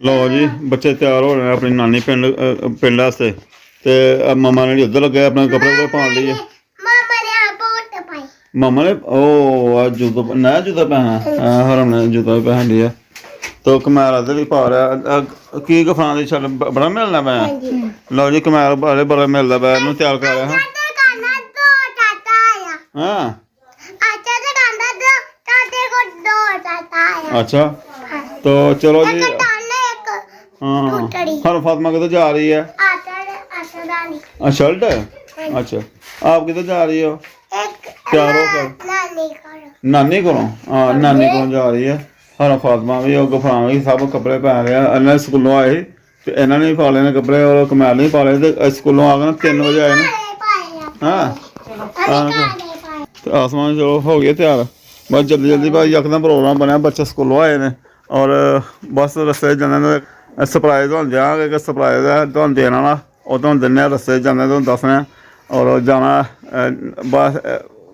लो जी बच्चे तैयार हो रहे हैं अपनी नानी पिंड वास्ते ते मम्मा ने उधर लगे अपने कपड़े कपड़े पान लिए मम्मा ने ओ जूता नया जूता पहना हरम ने जूता भी पहन लिया तो कमैल इधर भी पा रहा की गफान दी छल बड़ा मिलना पै लो जी कमैल बड़े बड़ा मिलता पै इनू तैयार कर रहा हाँ अच्छा तो चलो जी हाँ हर फातिमा किधर जा रही है शर्ट अच्छा आप किधर जा रही हो तैयार होकर नानी को हाँ नानी को जा रही है हर फातिमा भी और गफरान भी सब कपड़े पहन रहे हैं इन्हें स्कूलों आए तो इन्होंने भी पा लेने कपड़े और कमैल नहीं पा ले तो स्कूलों आ गए 3 बजे आए ना हाँ तो आसमान चलो हो गया तैयार बस जल्दी जल्दी भाई यकदम प्रोग्राम बनया बच्चे स्कूलों आए ने और बस रस्ते जाने सरप्राइज होने देंगे कि सरप्राइज है तुम देने वाला और तुम दिन्ने रस्ते जाने तुम दसने और जाना बस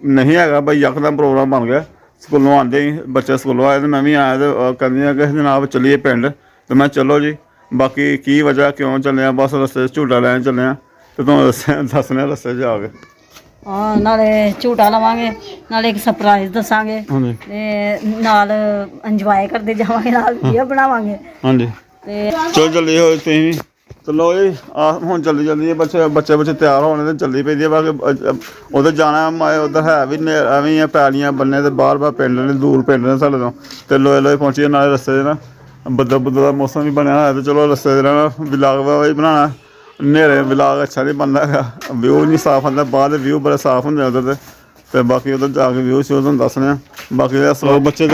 नहीं है भाई यकदम प्रोग्राम बन गया स्कूलों आते ही बच्चे स्कूलों आए तो मैं भी आया तो कहनी कि जनाब चलिए पिंड तो मैं चलो जी बाकी की वजह क्यों चले बस रस्ते झूटा लैन चले तो तुम दसने रस्ते जाके हाँ नाले झूटा लवांगे नाले एक सरप्राइज दसांगे ते नाल इंजॉय करते जावांगे नाल वीडियो बनावांगे हाँ जी चलो जल्दी हो तुम भी तो लो जी हुण जल्दी जल्दी बच्चे बच्चे बच्चे तैयार होने तो जल्दी पेदी बाकी उधर जाना माए उधर है भी एवं ही पैलियां बन्ने तो बाहर बाहर पिंड ने दूर पिंड ने साढ़े तो लोए लोए पहुंची नाले रस्ते ना बद्दल बुद्दल का मौसम भी बनया है तो चलो रस्ते ना विलाग भी बनाना न्हेरे विलाग अच्छा नहीं बनता है व्यू नहीं साफ आंदा बाहर व्यू बड़े साफ होंगे उधर तो बाकी उधर जाके व्यू श्यू तुम दसने बाकी सलो बच्चे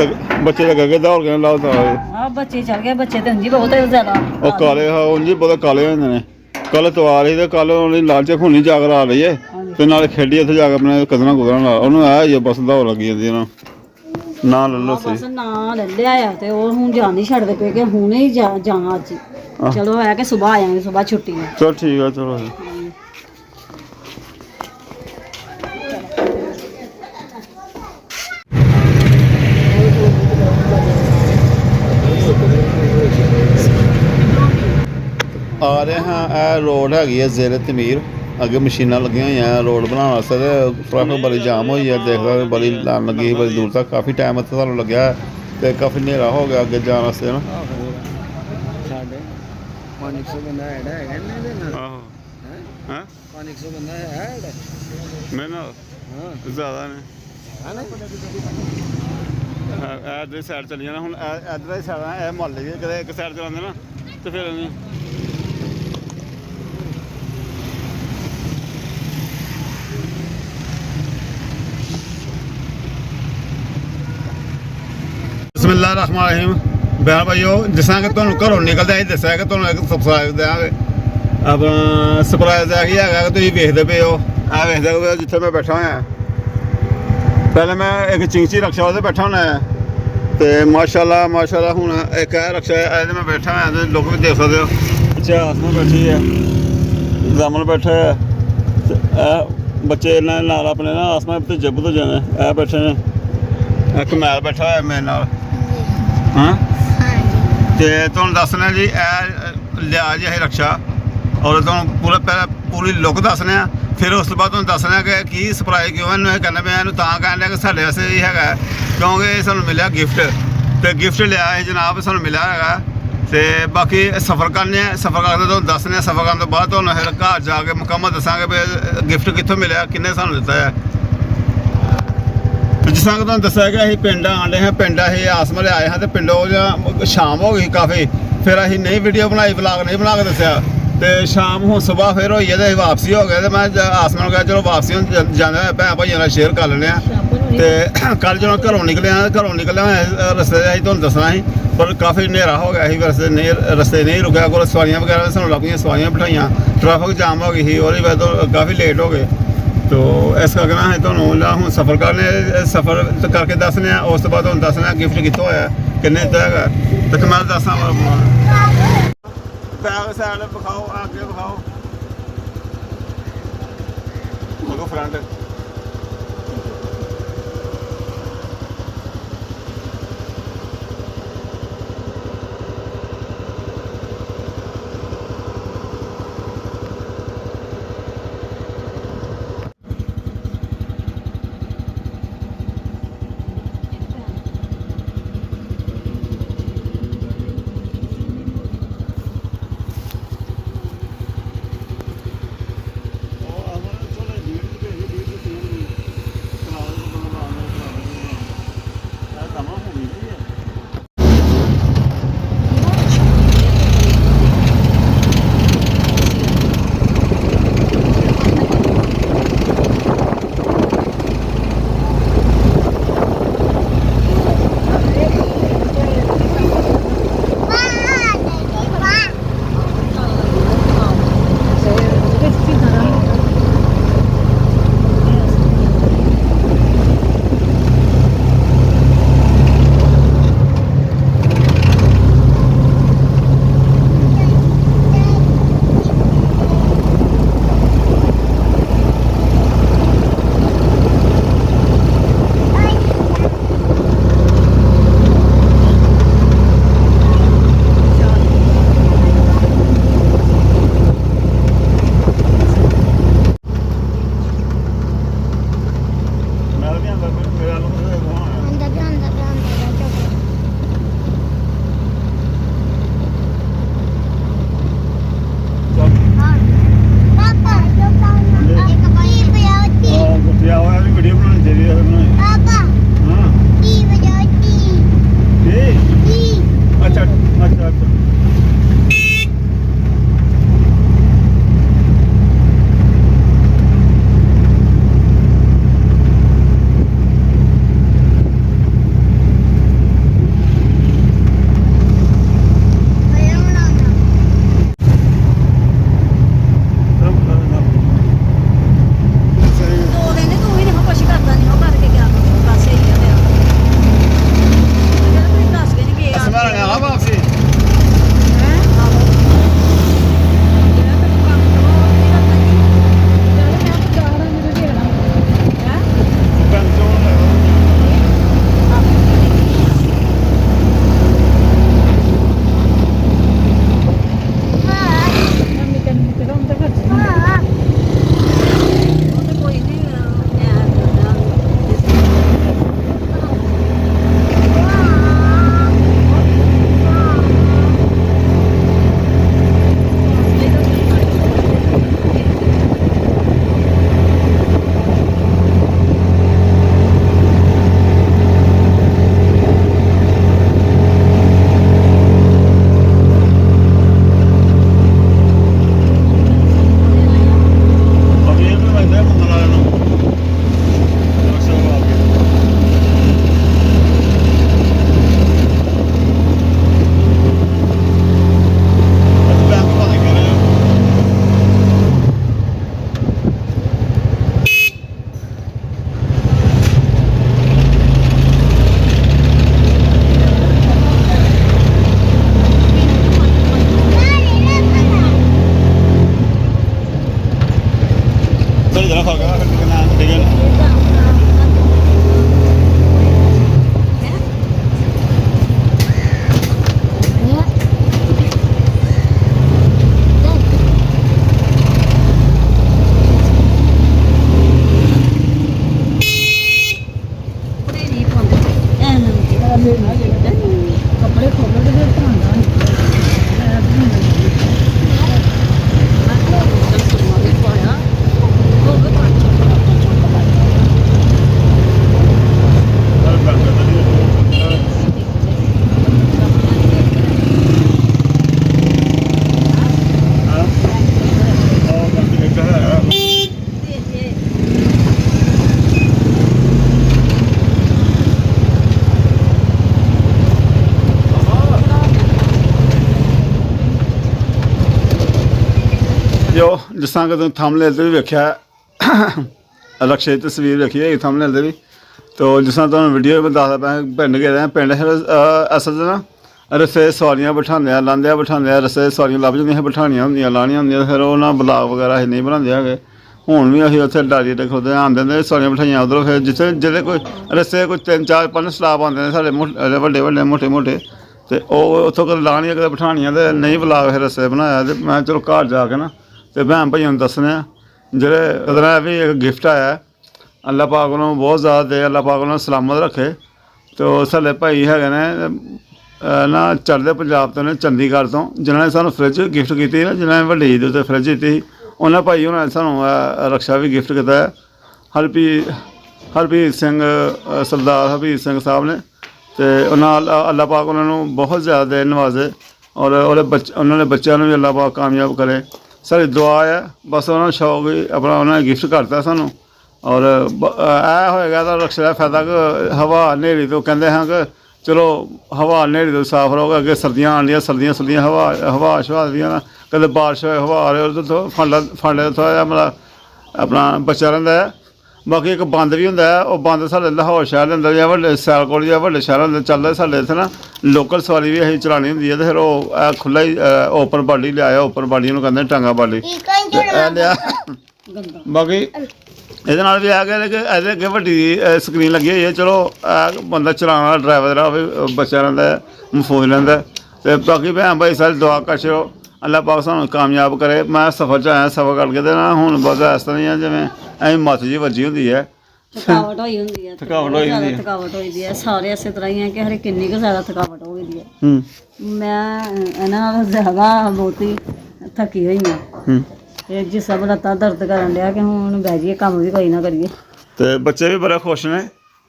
लगे दौड़ के लाओ हां बच्चे चल गए बच्चे तो जी बहुत ज्यादा ओ काले हाँ उंजी बहुत काले होंगे ने कल तवार ही तो कल उन्हें लालचे खूनी जाकर आ रही है तो नाले खेडी उत्थे जाके अपने कदना कुदना ला उन्होंने आया ही बस दौड़ लगी जाती है ना ले लो बस ना ले लिया ते ਉਹ ਹੁਣ ਜਾਣ ਨਹੀਂ ਛੱਡਦੇ ਪਏ ਕਿ ਹੁਣੇ ਹੀ ਜਾਣਾ ਅੱਜ ਚਲੋ ਹੈ ਕਿ ਸਵੇਰ ਆ ਜਾਵਾਂਗੇ ਸਵੇਰ ਛੁੱਟੀ ਹੈ चलो ठीक है चलो आ रहे हैं यह रोड हैगी है जेर तमीर अगे मशीनां लगी हुई हैं रोड बनाने वास्ते तो ट्रैफिक बड़ी जाम हुई है देखदा बड़ी लाइन लगी बड़ी दूर तक काफ़ी टाइम इत्थे सानूं लग्या तो काफ़ी हनेरा हो गया अगे जाने वास्ते ना ज़्यादा ने इधर साइड चली जाना हूँ इधर ही साइड मुहल्ले की कदे एक साइड चलाते ना तो फिर बिस्मिल्लाहिर्रहमानिर्रहीम बहन भाईओ जिस तरह कि तुहानूं घरों निकलदे ही दस्सिया कि तुहानूं एक सरप्राइज देंगे अपना सरप्राइज यही है कि तुसीं वेखदे पे हो आ वेखदे पे जिथे मैं बैठा होया पहले मैं एक चिंची रक्षा उहदे बैठा होना तो माशाल्लाह माशाल्लाह हुण एक रक्षा है मैं बैठा होया तो लोग भी देख सकते हो अच्छा आसमा बैठी है जामन बैठा है बच्चे नाल अपने ना आसमा भतीजे भतूजे ने ए बैठे ने कमैल बैठा है मेरे नाल हाँ तो तुहानूं दसना जी लिया जी असीं रक्षा और तुहानूं पूरा पहले पूरी लुक दसने फिर उस बाद तुहानूं दसना कि सरप्राइज क्यों इन्हूं कहना पे इन्हूं तां कहन लिया कि साडे वास्ते ही हैगा क्योंकि सानूं मिलिया गिफ्ट तो गिफ्ट लिया है जनाब सानूं मिलिया हैगा तो बाकी सफ़र करने सफ़र करके तुहानूं दसने सफ़र करने तो बाद तुहानूं फिर घर जाके मुकम्मल दसांगे भी गिफ्ट कित्थों मिलिया किन्ने सानूं दित्ता है जिस तरह तुहानूं दस्सिया कि असीं पिंड आंडे हैं पिंड असीं आसमले आए हैं तो पिंडों शाम हो गई काफ़ी फिर असीं नहीं वीडियो बनाई व्लॉग नहीं बना के दस्सिया तो शाम हुण सुबह फिर होई है तो वापसी हो गए तो मैं आसमान कहा चलो वापसी हूँ जाने भैन भाइयों नाल शेयर कर लैने तो कल जो घरों निकले रस्ते असीं तुहानूं दसना ही पर काफ़ी हनेरा हो गया ही रस्ते नहीं रुकिया कोई सवारियां वगैरह सानूं लभ गईयां सवारियां बिठाइयां ट्रैफिक जाम हो गई ही ओहदी वजह तो काफ़ी लेट हो गए तो इस करके ना असीं तुहानूं हुण सफ़र करने सफ़र करके दसने उस तो बाद तुहानूं दसना गिफ्ट कित्थों होया किन्ने दित्ता हैगा तो कमैल दसना बैक साइड दिखाओ आगे दिखाओ देखो फ्रंट ਭਾਈਓ ਜਿਸ ਤਰ੍ਹਾਂ ਕਿ ਤੁਸੀਂ ਥੰਬਨੇਲ ਤੇ ਵੀ ਵੇਖਿਆ ਰਕਸ਼ੇ ਦੀ ਤਸਵੀਰ ਵੇਖੀ ਹੈ ਥੰਬਨੇਲ ਤੇ ਵੀ। ਤੋ ਜਿਸ ਤਰ੍ਹਾਂ ਤੁਹਾਨੂੰ ਵੀਡੀਓ ਵਿੱਚ ਦੱਸਦਾ ਪਿਆ ਪਿੰਡ ਗਏ ਰਹੇ ਪਿੰਡ ਅਸਲ 'ਚ ਨਾ ਰਸਤੇ ਸਵਾਰੀਆਂ ਬਿਠਾਉਂਦੇ ਆ ਲਾਉਂਦੇ ਆ ਬਿਠਾਉਂਦੇ ਆ ਰਸਤੇ ਸਵਾਰੀਆਂ ਲੱਭ ਜਾਂਦੀਆਂ ਬਿਠਾਉਣੀਆਂ ਹੁੰਦੀਆਂ ਲਾਉਣੀਆਂ ਹੁੰਦੀਆਂ ਫਿਰ ਉਹ ਨਾ ਬਲਾਗ ਵਗੈਰਾ ਅਸੀਂ ਨਹੀਂ ਬਣਾਉਂਦੇ ਹੈਗੇ। ਹੁਣ ਵੀ ਅਸੀਂ ਉੱਥੇ ਡਾਰੀ ਤੇ ਖੁਦ ਆਉਂਦੇ ਨੇ ਸਵਾਰੀਆਂ ਬਿਠਾਈਆਂ ਉੱਧਰੋਂ ਫਿਰ ਜਿੱਥੇ ਜਿਹੜੇ ਕੋਈ ਰਸਤੇ ਕੋਈ 3 4 5 ਸਟਾਪ ਆਉਂਦੇ ਨੇ ਸਾਡੇ ਵੱਡੇ ਵੱਡੇ ਮੋਟੇ ਮੋਟੇ ਅਤੇ ਉਹ ਉੱਥੋਂ ਕਦੇ ਲਾਉਣੀਆਂ ਕਦੇ ਬਿਠਾਉਣੀਆਂ ਅਤੇ ਨਹੀਂ ਬਲਾਗ ਫਿਰ ਰਸਤੇ ਬਣਾਇਆ ਅਤੇ ਮੈਂ ਚਲੋ ਘਰ ਜਾ ਕੇ ਨਾ ਅਤੇ ਭੈਣ ਭਾਈਆਂ ਨੂੰ ਦੱਸਣੇ ਆ ਜਿਹੜੇ ਕਦਰਾਂ ਵੀ ਇੱਕ ਗਿਫਟ ਆਇਆ ਅੱਲਾ ਪਾਕ ਨੂੰ ਬਹੁਤ ਜ਼ਿਆਦਾ ਦੇ ਅੱਲਾ ਪਾਕ ਨੂੰ ਸਲਾਮਤ ਰੱਖੇ। ਅਤੇ ਸਾਡੇ ਭਾਈ ਹੈਗੇ ਨੇ ਨਾ ਚੜ੍ਹਦੇ ਪੰਜਾਬ ਤੋਂ ਨੇ ਚੰਡੀਗੜ੍ਹ ਤੋਂ ਜਿਨ੍ਹਾਂ ਨੇ ਸਾਨੂੰ ਫਰਿੱਜ ਗਿਫਟ ਕੀਤੀ ਨਾ ਜਿਨ੍ਹਾਂ ਨੇ ਵੱਡੀ ਈਦ ਉੱਤੇ ਫਰਿੱਜ ਦਿੱਤੀ ਸੀ ਉਹਨਾਂ ਭਾਈ ਉਹਨਾਂ ਨੇ ਸਾਨੂੰ ਰਕਸ਼ਾ ਵੀ ਗਿਫਟ ਕੀਤਾ ਹੈ। ਹਰਪ੍ਰੀਤ ਸਿੰਘ ਸਰਦਾਰ ਹਰਪ੍ਰੀਤ ਸਿੰਘ ਸਾਹਿਬ ਨੇ ਅਤੇ ਉਹਨਾਂ ਅੱਲਾ ਪਾਕ ਉਹਨਾਂ ਨੂੰ ਬਹੁਤ ਜ਼ਿਆਦਾ ਨਵਾਜ਼ੇ ਔਰ ਉਹਨਾਂ ਦੇ ਬੱਚਿਆਂ ਨੂੰ ਵੀ ਅੱਲਾ ਪਾਕ ਕਾਮਯਾਬ ਕਰੇ। ਸਾਡੀ ਦੁਆ ਹੈ ਬਸ ਉਹਨਾਂ ਨੂੰ ਸ਼ੌਕ ਵੀ ਆਪਣਾ ਉਹਨਾਂ ਨੇ ਗਿਫਟ ਕਰਤਾ ਸਾਨੂੰ। ਔਰ ਇਹ ਹੋਏਗਾ ਤਾਂ ਰਕਸ਼ੇ ਦਾ ਫਾਇਦਾ ਕਿ ਹਵਾ ਹਨੇਰੀ ਤੋਂ ਕਹਿੰਦੇ ਹਾਂ ਕਿ ਚਲੋ ਹਵਾ ਹਨੇਰੀ ਤੋਂ ਸਾਫ਼ ਰਹੋਗੇ। ਅੱਗੇ ਸਰਦੀਆਂ ਆਉਂਦੀਆਂ ਸਰਦੀਆਂ ਹਵਾ ਸ਼ਵਾ ਦੀਆਂ ਨਾ ਕਦੇ ਬਾਰਿਸ਼ ਹੋਏ ਹਵਾ ਆ ਰਹੇ ਉਹਦੇ ਤੋਂ ਫਾਂਡੇ ਥੋੜ੍ਹਾ ਜਿਹਾ ਮਤਲਬ ਆਪਣਾ ਬਚਿਆ ਰਹਿੰਦਾ ਹੈ। ਬਾਕੀ ਇੱਕ ਬੰਦ ਵੀ ਹੁੰਦਾ ਹੈ ਉਹ ਬੰਦ ਸਾਡੇ ਲਾਹੌਰ ਸ਼ਹਿਰ ਦੇ ਅੰਦਰ ਜਾਂ ਵੱਡੇ ਸਿਆਲਕੋਟ ਜਾਂ ਵੱਡੇ ਸ਼ਹਿਰਾਂ ਦੇ ਚੱਲਦਾ ਸਾਡੇ ਇੱਥੇ ਨਾ ਲੋਕਲ ਸਵਾਰੀ ਵੀ ਅਸੀਂ ਚਲਾਉਣੀ ਹੁੰਦੀ ਹੈ ਅਤੇ ਫਿਰ ਉਹ ਖੁੱਲ੍ਹਾ ਹੀ ਓਪਨ ਬਾਡੀ ਲਿਆਇਆ ਓਪਨ ਬਾਡੀ ਨੂੰ ਕਹਿੰਦੇ ਟਾਂਗਾ ਬਾਡੀ ਲਿਆ। ਬਾਕੀ ਇਹਦੇ ਨਾਲ ਵੀ ਆ ਗਿਆ ਕਿ ਇਹਦੇ ਅੱਗੇ ਵੱਡੀ ਸਕਰੀਨ ਲੱਗੀ ਹੋਈ ਹੈ ਚਲੋ ਬੰਦਾ ਚਲਾਉਣ ਵਾਲਾ ਡਰਾਈਵਰ ਜਿਹੜਾ ਉਹ ਵੀ ਬਚਿਆ ਰਹਿੰਦਾ ਮਹਿਫੂਜ਼ ਰਹਿੰਦਾ। ਅਤੇ ਬਾਕੀ ਭੈਣ ਭਾਈ ਸਾਰੇ ਦੁਆ ਕਰੋ ਅੱਲਾ ਪਾਕ ਸਾਨੂੰ ਕਾਮਯਾਬ ਕਰੇ। ਮੈਂ ਸਫ਼ਰ 'ਚ ਆਇਆ ਸਫ਼ਰ ਕਰਕੇ ਤੇ ਨਾ ਹੁਣ ਬਸ ਇਸ ਤਰ੍ਹਾਂ ਹੀ ਆ ਜਿਵੇਂ ਐਵੇਂ ਮੱਤ ਜਿਹੀ ਵੱਜੀ ਹੁੰਦੀ ਹੈ ਥਕਾਵਟ ਹੋਈ ਹੁੰਦੀ ਹੈ ਥਕਾਵਟ ਹੋਈ ਹੈ ਸਾਰੇ ਇਸੇ ਤਰ੍ਹਾਂ ਹੀ ਹੈ ਕਿ ਹਰੇ ਕਿੰਨੀ ਕੁ ਜ਼ਿਆਦਾ ਥਕਾਵਟ ਹੋ ਗਈ ਹੈ। ਮੈਂ ਇਹਨਾਂ ਨਾਲ ਜ਼ਿਆਦਾ ਬਹੁਤੀ ਥੱਕੀ ਹੋਈ ਹਾਂ ਤੇ ਜਿਸ ਸਭ ਲੱਤਾਂ ਦਰਦ ਕਰਨ ਡਿਆ ਕਿ ਹੁਣ ਬਹਿ ਜਾਈਏ ਕੰਮ ਵੀ ਕੋਈ ਨਾ ਕਰੀਏ। ਅਤੇ ਬੱਚੇ ਵੀ ਬੜੇ ਖੁਸ਼ ਨੇ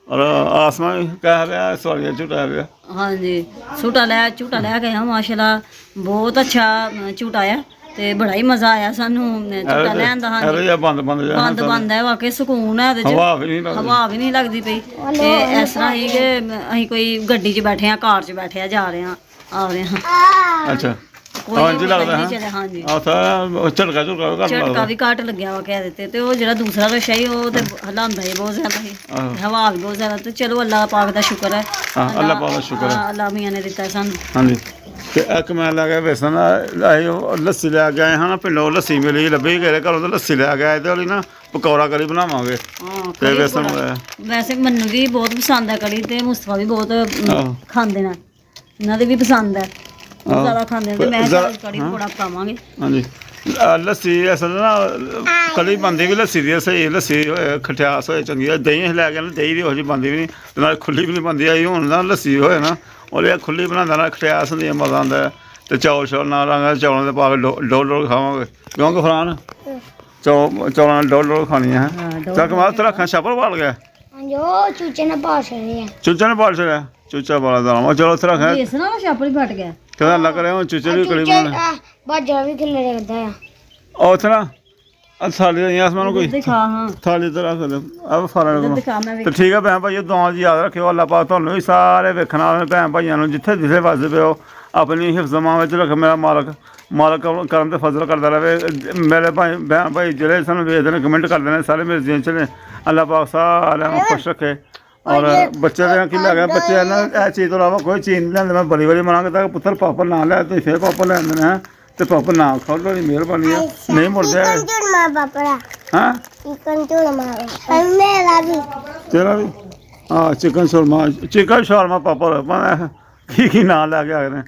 ਔਰ ਆਸਮਾਨ ਵੀ ਕਹਿ ਰਿਹਾ ਸਵਾਰੀਆਂ ਝੂਟਾ ਰਿਹਾ। ਹਾਂਜੀ ਝੂਟਾ ਲੈ ਗਏ ਹਾਂ ਮਾਸ਼ਾਅੱਲਾ ਬਹੁਤ ਅੱਛਾ ਝੂਟਾ ਆ ਤੇ ਬੜਾ ਹੀ ਮਜ਼ਾ ਆਇਆ ਸਾਨੂੰ ਝੂਟਾ ਲੈਣ ਦਾ। ਹਾਂਜੀ ਬੰਦ ਹੈ ਵਾਕਈ ਸਕੂਨ ਹੈ ਉਹਦੇ 'ਚ ਹਵਾ ਵੀ ਨਹੀਂ ਲੱਗਦੀ ਪਈ ਤੇ ਇਸ ਤਰ੍ਹਾਂ ਹੀ ਕਿ ਅਸੀਂ ਕੋਈ ਗੱਡੀ 'ਚ ਬੈਠੇ ਹਾਂ ਕਾਰ 'ਚ ਬੈਠੇ ਜਾ ਰਹੇ ਹਾਂ ਆ ਰਹੇ ਹਾਂ। ਅੱਛਾ ਹਾਂਜੀ ਹਾਂਜੀ ਝਟਕਾ ਵੀ ਘੱਟ ਲੱਗਿਆ ਵਾ ਕਹਿ ਦਿੱਤੇ ਤੇ ਉਹ ਜਿਹੜਾ ਦੂਸਰਾ ਰਕਸ਼ਾ ਸੀ ਉਹ ਤੇ ਹਲਾਉਂਦਾ ਹੀ ਬਹੁਤ ਜ਼ਿਆਦਾ ਸੀ ਹਵਾ ਵੀ ਬਹੁਤ ਜ਼ਿਆਦਾ ਤੇ ਚਲੋ ਅੱਲਾ ਪਾਕ ਦਾ ਸ਼ੁਕਰ ਹੈ ਅੱਲਾ ਪਾਕ ਦਾ ਸ਼ੁਕਰ ਹੈ ਅੱਲਾ ਮੀਆਂ ਨੇ ਦਿੱਤਾ ਸਾਨੂੰ। ਹਾਂਜੀ ਤੇ ਇੱਕ ਮੈਂ ਲੈ ਗਿਆ ਵੇਸਣ ਅਸੀਂ ਲੱਸੀ ਲੈ ਕੇ ਆਏ ਹਾਂ ਨਾ ਪਿੰਡੋਂ ਲੱਸੀ ਮਿਲੀ ਲੱਭੀ ਗਏ ਘਰੋਂ ਤਾਂ ਲੱਸੀ ਲੈ ਕੇ ਆਏ ਤੇ ਉਹਦੀ ਨਾ ਪਕੌੜਾ ਕੜੀ ਬਣਾਵਾਂਗੇ ਤੇ ਵੇਸਣ ਵੈਸੇ ਮੈਨੂੰ ਵੀ ਬਹੁਤ ਪਸੰਦ ਹੈ ਕੜੀ ਤੇ ਮੁਸਤਫਾ ਵੀ ਬਹੁਤ ਖਾਂਦੇ ਨੇ ਇਹਨਾਂ ਦੇ ਵੀ ਪਸੰਦ ਹੈ ਜ਼ਿਆਦਾ ਖਾਂਦੇ ਤੇ ਮੈਂ ਕੜੀ ਪਕੌੜਾ ਖਾਵਾਂਗੇ। ਹਾਂਜੀ ਲੱਸੀ ਅਸਲ ਨਾ ਕੜੀ ਬਣਦੀ ਵੀ ਲੱਸੀ ਦੀ ਸਹੀ ਲੱਸੀ ਖਟਿਆਸ ਹੋਏ ਚੰਗੀ ਦਹੀਂ ਲੈ ਕੇ ਨਾ ਦਹੀਂ ਦੀ ਉਹ ਜਿਹੀ ਬਣਦੀ ਵੀ ਨਹੀਂ ਤੇ ਨਾਲ ਖੁੱਲੀ ਵੀ ਨਹੀਂ ਬਣਦੀ ਆਈ ਹੁਣ ਨਾ ਲੱਸੀ ਹੋਏ ਨਾ ਉਹਦੇ ਖੁੱਲੀ ਬਣਾਉਂਦਾ ਨਾ ਖਟਿਆਸ ਹੁੰਦੀ ਮਜ਼ਾ ਆਉਂਦਾ ਅਤੇ ਚੌਲ ਨਾਲ ਰੰਗ ਚੌਲਾਂ ਦੇ ਪਾ ਕੇ ਡੋਲ ਖਾਵਾਂਗੇ ਕਿਉਂਕਿ ਫਰਾਨ ਚੌਲਾਂ ਨਾਲ ਡੋਲ ਖਾਣੀਆਂ ਹੈ। ਚੱਲ ਕਮਾਲ ਤੇ ਰੱਖਾਂ ਛਾਪਰ ਪਾਲ ਗਿਆ ਚੂਚੇ ਨੇ ਪਾਲ ਛੜਿਆ ਚੂਚਾ ਵਾਲਾ ਦਾ ਮੈਂ ਚਲੋ ਉੱਥੇ ਰੱਖਿਆ ਛਾਪਰ ਹੀ ਫਟ ਗਿਆ ਕਹਿੰਦਾ ਅੱਲਾ ਕਰੇ ਹੁਣ ਚੂਚੇ ਦੀ ਕੜੀ ਬਣਾਉਣਾ ਬਾਜਾ ਵੀ ਕਿੱਲੇ ਰੱਖਦਾ ਆ ਉਹ ਉੱਥੇ ਨਾ ਥਾਲੀ ਦਾ ਆਸਮਾਨ ਕੋਈ ਥਾਲੀ ਤੇ ਰੱਖ ਦੇ ਆ ਫਾਰਾ ਤੇ ਠੀਕ ਹੈ ਭੈਣ ਭਾਈ ਦੁਆ ਜੀ ਯਾਦ ਰੱਖਿਓ ਅੱਲਾ ਪਾਕ ਤੁਹਾਨੂੰ ਵੀ ਸਾਰੇ ਵੇਖਣ ਵਾਲੇ ਭੈਣ ਭਾਈਆਂ ਨੂੰ ਜਿੱਥੇ ਜਿੱਥੇ ਵੱਸਦੇ ਪਿਓ ਆਪਣੀ ਹਿਫਜ਼ਮਾਂ ਵਿੱਚ ਰੱਖ ਮੇਰਾ ਮਾਲਕ ਕਰਨ ਤੇ ਫਜ਼ਲ ਕਰਦਾ ਰਹੇ। ਮੇਰੇ ਭਾਈ ਭੈਣ ਭਾਈ ਜਿਹੜੇ ਸਾਨੂੰ ਵੇਖਦੇ ਨੇ ਕਮੈਂਟ ਕਰਦੇ ਨੇ ਸਾਰੇ ਮੇਰੇ ਜੀਨ 'ਚ ਨੇ ਅੱਲਾ ਪਾਕ ਸਾਰਿਆਂ ਨੂੰ ਖੁਸ਼ ਰੱਖੇ। ਔਰ ਬੱਚੇ ਦੇ ਕੀ ਲੱਗਾ ਬੱਚੇ ਨਾ ਇਹ ਚੀਜ਼ ਤੋਂ ਇਲਾਵਾ ਕੋਈ ਚੀਜ਼ ਨਹੀਂ ਲੈਂਦੇ। ਮੈਂ ਬੜੀ ਵਾਰੀ ਮੰਗਦਾ ਤਾਂ ਪੁੱਤਰ ਪਾਪਾ ਨਾ ਲੈ ਤੁਸੀਂ ਫਿਰ ਪਾਪਾ ਲੈ ਆਉਂਦੇ ਨੇ ਤੇ ਪਾਪਾ ਨਾ ਖਾਓ ਤੁਹਾਡੀ ਮਿਹਰਬਾਨੀ ਹੈ ਨਹੀਂ ਮੁੜਦੇ ਹਾਂ ਤੇਰਾ ਵੀ ਹਾਂ ਚਿਕਨ ਸ਼ੋਰਮਾ ਪਾਪਾ ਕੀ ਨਾਂ ਲੈ ਕੇ ਆ ਗਏ ਨੇ।